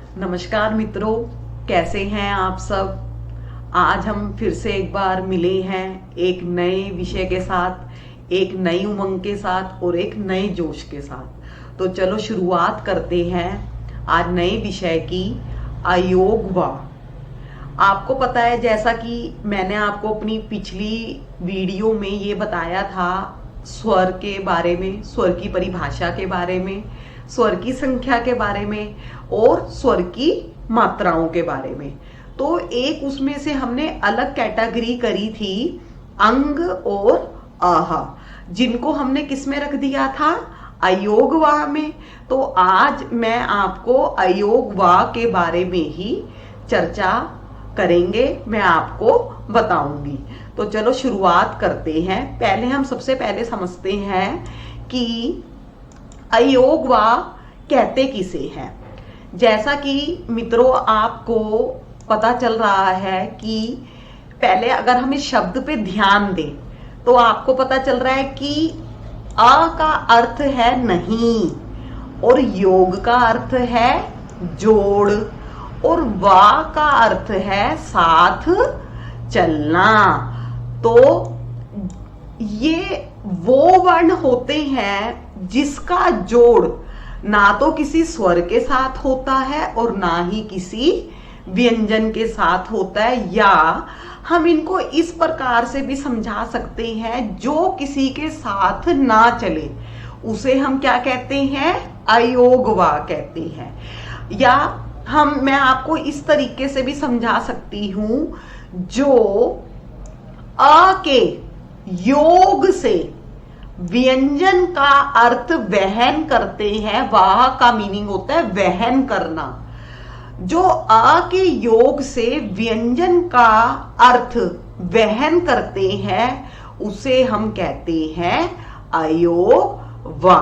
नमस्कार मित्रों, कैसे हैं आप सब। आज हम फिर से एक बार मिले हैं एक नए विषय के साथ, एक नई उमंग के साथ और एक नए जोश के साथ। तो चलो शुरुआत करते हैं आज नए विषय की, अयोग व। आपको पता है, जैसा कि मैंने आपको अपनी पिछली वीडियो में ये बताया था, स्वर के बारे में, स्वर की परिभाषा के बारे में, स्वर की संख्या के बारे में और स्वर की मात्राओं के बारे में। तो एक उसमें से हमने अलग कैटेगरी करी थी, अंग और आहा, जिनको हमने किस में रख दिया था, अयोगवा में। तो आज मैं आपको अयोगवा के बारे में ही चर्चा करेंगे, मैं आपको बताऊंगी। तो चलो शुरुआत करते हैं। पहले हम सबसे पहले समझते हैं कि अयोगवा कहते किसे हैं। जैसा कि मित्रों आपको पता चल रहा है कि पहले अगर हम इस शब्द पे ध्यान दें तो आपको पता चल रहा है कि अ का अर्थ है नहीं, और योग का अर्थ है जोड़, और वा का अर्थ है साथ चलना। तो ये वो वर्ण होते हैं जिसका जोड़ ना तो किसी स्वर के साथ होता है और ना ही किसी व्यंजन के साथ होता है, या हम इनको इस प्रकार से भी समझा सकते हैं, जो किसी के साथ ना चले उसे हम क्या कहते हैं, अयोगवा कहते हैं। या मैं आपको इस तरीके से भी समझा सकती हूं, जो अ के योग से व्यंजन का अर्थ वहन करते हैं, वाह का मीनिंग होता है वहन करना। जो अ के योग से व्यंजन का अर्थ वहन करते हैं उसे हम कहते हैं अयोगवा।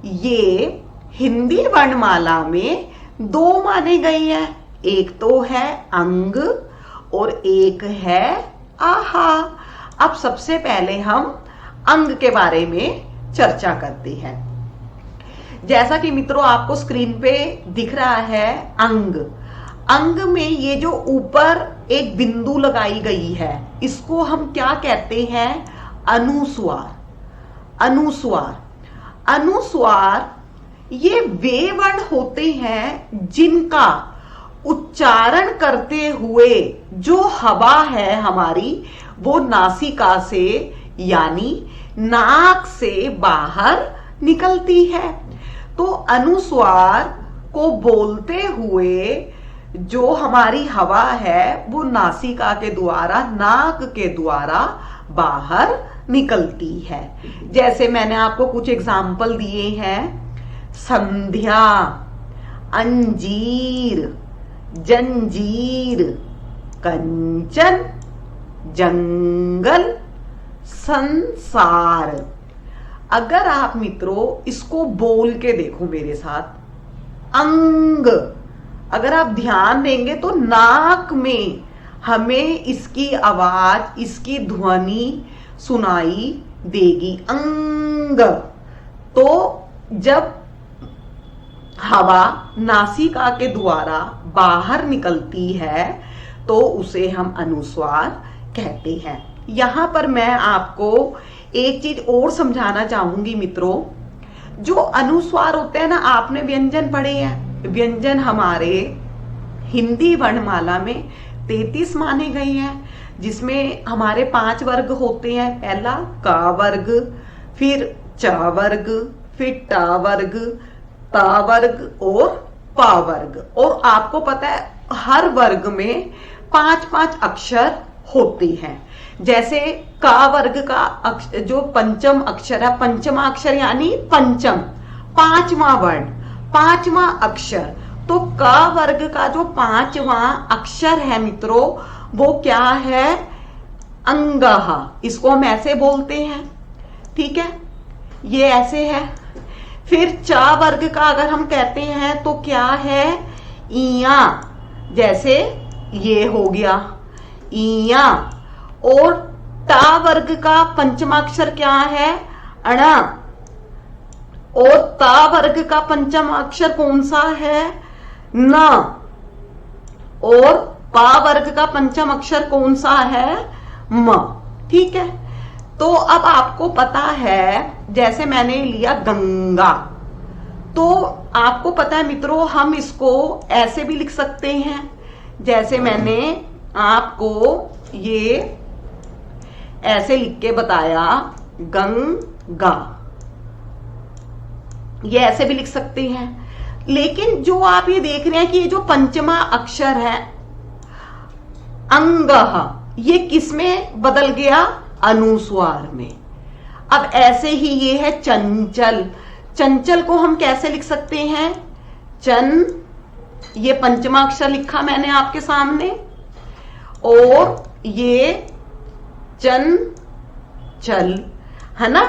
ये हिंदी वर्णमाला में दो माने गए हैं, एक तो है अंग और एक है आहा। अब सबसे पहले हम अंग के बारे में चर्चा करते हैं। जैसा कि मित्रों आपको स्क्रीन पे दिख रहा है, अंग में ये जो ऊपर एक बिंदु लगाई गई है, इसको हम क्या कहते हैं, अनुस्वार। अनुस्वार ये वे वर्ण होते हैं जिनका उच्चारण करते हुए जो हवा है हमारी, वो नासिका से यानी नाक से बाहर निकलती है। तो अनुस्वार को बोलते हुए जो हमारी हवा है वो नासिका के द्वारा, नाक के द्वारा बाहर निकलती है। जैसे मैंने आपको कुछ एग्जाम्पल दिए हैं, संध्या, अंजीर, जंजीर, कंचन, जंगल, संसार। अगर आप मित्रों इसको बोल के देखो मेरे साथ, अंग, अगर आप ध्यान देंगे तो नाक में हमें इसकी आवाज, इसकी ध्वनि सुनाई देगी, अंग। तो जब हवा नासिका के द्वारा बाहर निकलती है तो उसे हम अनुस्वार कहते हैं। यहां पर मैं आपको एक चीज और समझाना चाहूंगी मित्रों। जो अनुस्वार होते हैं ना, आपने व्यंजन पढ़े हैं, व्यंजन हमारे हिंदी वर्णमाला में 33 माने गए हैं, जिसमें हमारे 5 वर्ग होते हैं। पहला का वर्ग, फिर च वर्ग, फिर ट वर्ग, ता वर्ग और पा वर्ग। और आपको पता है हर वर्ग में 5-5 अक्षर होते हैं। जैसे का वर्ग का जो पंचम अक्षर है, पंचमा अक्षर यानी पंचम, 5वां वर्ण, 5वां अक्षर। तो का वर्ग का जो 5वां अक्षर है मित्रों, वो क्या है, अंगः। इसको हम ऐसे बोलते हैं, ठीक है, ये ऐसे है। फिर च वर्ग का अगर हम कहते हैं तो क्या है, इया, जैसे ये हो गया इया। और टा वर्ग का पंचमाक्षर क्या है, अणा। और ता वर्ग का पंचम अक्षर कौन सा है, न, और पा वर्ग का पंचम अक्षर कौन सा है? म। ठीक है, तो अब आपको पता है, जैसे मैंने लिया गंगा, तो आपको पता है मित्रों, हम इसको ऐसे भी लिख सकते हैं, जैसे मैंने आपको ये ऐसे लिख के बताया, गंगा, ये ऐसे भी लिख सकते हैं। लेकिन जो आप ये देख रहे हैं कि ये जो पंचमा अक्षर है अंगः, ये किस में बदल गया? अनुस्वार में। अब ऐसे ही ये है चंचल, चंचल को हम कैसे लिख सकते हैं? चन, ये पंचमा अक्षर लिखा मैंने आपके सामने, और ये चन चल, है ना।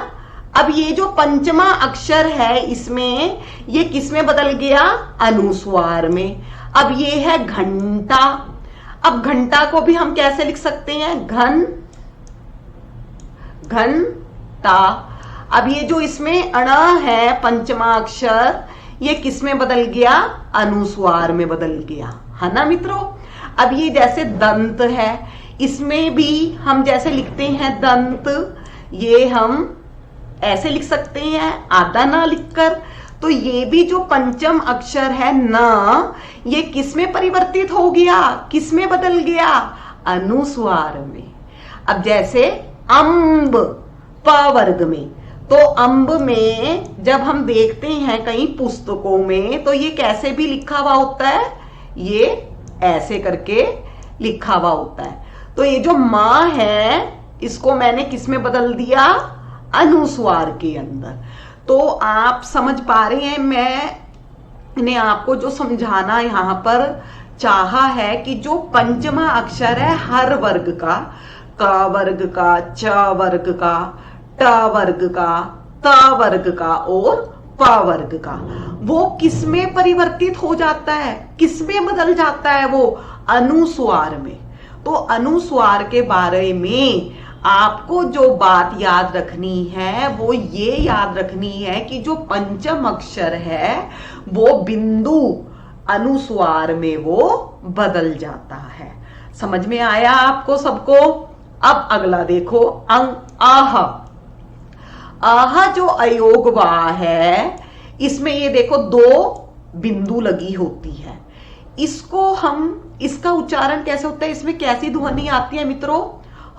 अब ये जो पंचमा अक्षर है इसमें, ये किस में बदल गया? अनुस्वार में। अब ये है घंटा, अब घंटा को भी हम कैसे लिख सकते हैं? घन, घंटा। अब ये जो इसमें अण है पंचमा अक्षर, ये किस में बदल गया? अनुस्वार में बदल गया, है ना मित्रों। अब ये जैसे दंत है, इसमें भी हम जैसे लिखते हैं दंत, ये हम ऐसे लिख सकते हैं आधा ना लिखकर। तो ये भी जो पंचम अक्षर है न, ये किस में परिवर्तित हो गया? किस में बदल गया? अनुस्वार में। अब जैसे अम्ब, प वर्ग में, तो अम्ब में जब हम देखते हैं कई पुस्तकों में, तो ये कैसे भी लिखा हुआ होता है? ये ऐसे करके लिखा हुआ होता है। तो ये जो मां है, इसको मैंने किस में बदल दिया? अनुस्वार के अंदर। तो आप समझ पा रहे हैं, मैंने आपको जो समझाना यहां पर चाहा है कि जो पंचमा अक्षर है हर वर्ग का, क वर्ग का, च वर्ग का, ट वर्ग का, त वर्ग का और प वर्ग का, वो किस में परिवर्तित हो जाता है? किस में बदल जाता है वो? अनुस्वार में। तो अनुस्वार के बारे में आपको जो बात याद रखनी है वो ये याद रखनी है कि जो पंचम अक्षर है वो बिंदु अनुस्वार में वो बदल जाता है। समझ में आया आपको सबको? अब अगला देखो, आह। आह जो अयोग वा है, इसमें ये देखो दो बिंदु लगी होती है। इसको हम, इसका उच्चारण कैसे होता है? इसमें कैसी ध्वनि आती है मित्रों?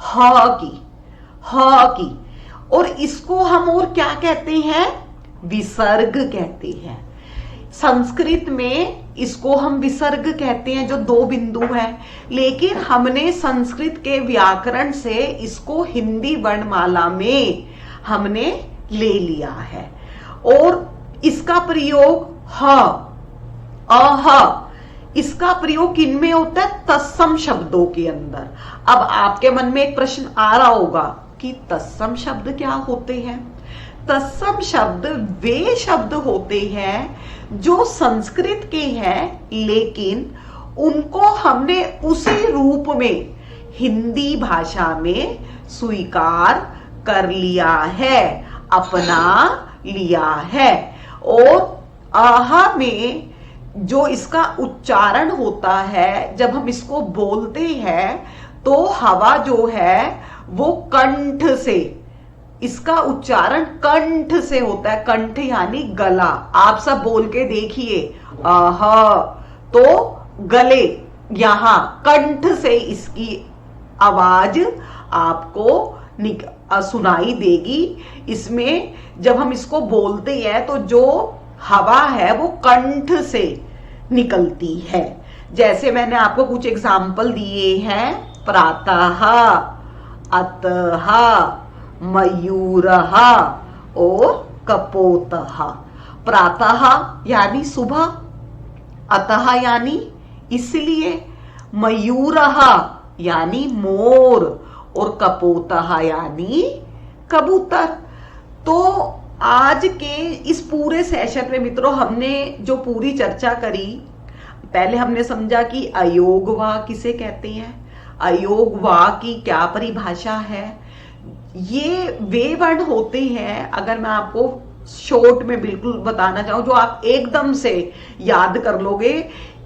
ह की, ह की। और इसको हम और क्या कहते हैं? विसर्ग कहते हैं। संस्कृत में इसको हम विसर्ग कहते हैं, जो दो बिंदु है। लेकिन हमने संस्कृत के व्याकरण से इसको हिंदी वर्णमाला में हमने ले लिया है, और इसका प्रयोग ह, अह, इसका प्रयोग किन में होता है? तत्सम शब्दों के अंदर। अब आपके मन में एक प्रश्न आ रहा होगा कि तत्सम शब्द क्या होते हैं? तत्सम शब्द वे शब्द होते हैं जो संस्कृत के हैं, लेकिन उनको हमने उसी रूप में हिंदी भाषा में स्वीकार कर लिया है, अपना लिया है। और आहा में जो इसका उच्चारण होता है, जब हम इसको बोलते हैं तो हवा जो है वो कंठ से, इसका उच्चारण कंठ से होता है। कंठ यानी गला। आप सब बोल के देखिए, आहा, तो गले, यहां कंठ से इसकी आवाज आपको सुनाई देगी। इसमें जब हम इसको बोलते हैं तो जो हवा है वो कंठ से निकलती है। जैसे मैंने आपको कुछ एग्जाम्पल दिए हैं, प्रातः, अतः, मयूरः और कपोतः। प्रातः यानी सुबह, अतः यानी इसलिए, मयूरः यानी मोर, और कपोतः यानी कबूतर। तो आज के इस पूरे सेशन में मित्रों हमने जो पूरी चर्चा करी, पहले हमने समझा कि अयोग वा किसे कहते हैं, अयोग वा की क्या परिभाषा है। ये वे वर्ण होते हैं, अगर मैं आपको शॉर्ट में बिल्कुल बताना चाहूं, जो आप एकदम से याद कर लोगे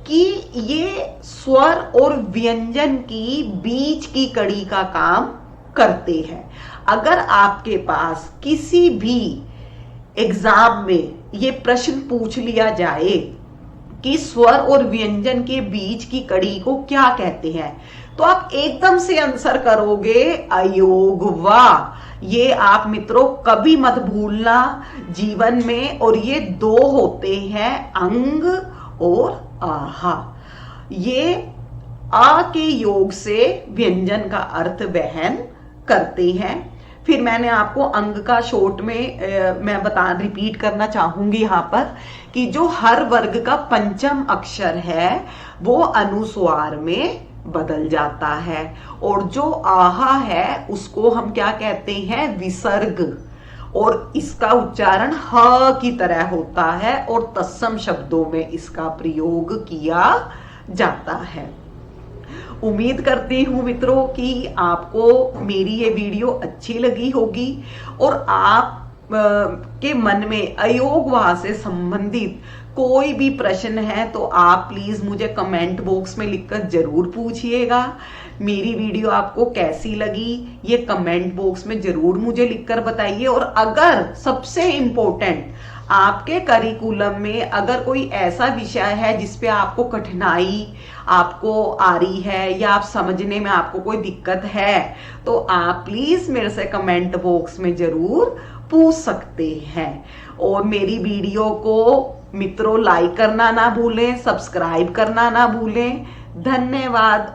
कि ये स्वर और व्यंजन की बीच की कड़ी का काम करते हैं। अगर आपके पास किसी भी एग्जाम में ये प्रश्न पूछ लिया जाए कि स्वर और व्यंजन के बीच की कड़ी को क्या कहते हैं, तो आप एकदम से आंसर करोगे अयोगवा। ये आप मित्रों कभी मत भूलना जीवन में। और ये दो होते हैं, अंग और आहा। ये आ के योग से व्यंजन का अर्थ वहन करते हैं। फिर मैंने आपको अंग का शॉर्ट में मैं रिपीट करना चाहूंगी यहां पर कि जो हर वर्ग का पंचम अक्षर है वो अनुस्वार में बदल जाता है, और जो आहा है उसको हम क्या कहते हैं, विसर्ग, और इसका उच्चारण ह की तरह होता है और तत्सम शब्दों में इसका प्रयोग किया जाता है। उम्मीद करती हूं मित्रों कि आपको मेरी ये वीडियो अच्छी लगी होगी और आप के मन में अयोगवा से संबंधित कोई भी प्रश्न है तो आप प्लीज मुझे कमेंट बॉक्स में लिखकर जरूर पूछिएगा। मेरी वीडियो आपको कैसी लगी ये कमेंट बॉक्स में जरूर मुझे लिखकर बताइए। और अगर सबसे इंपॉर्टेंट आपके करिकुलम में अगर कोई ऐसा विषय है जिसपे आपको कठिनाई आपको आ रही है या आप समझने में आपको कोई दिक्कत है, तो आप प्लीज मेरे से कमेंट बॉक्स में जरूर पूछ सकते हैं। और मेरी वीडियो को मित्रों लाइक करना ना भूलें, सब्सक्राइब करना ना भूलें। धन्यवाद।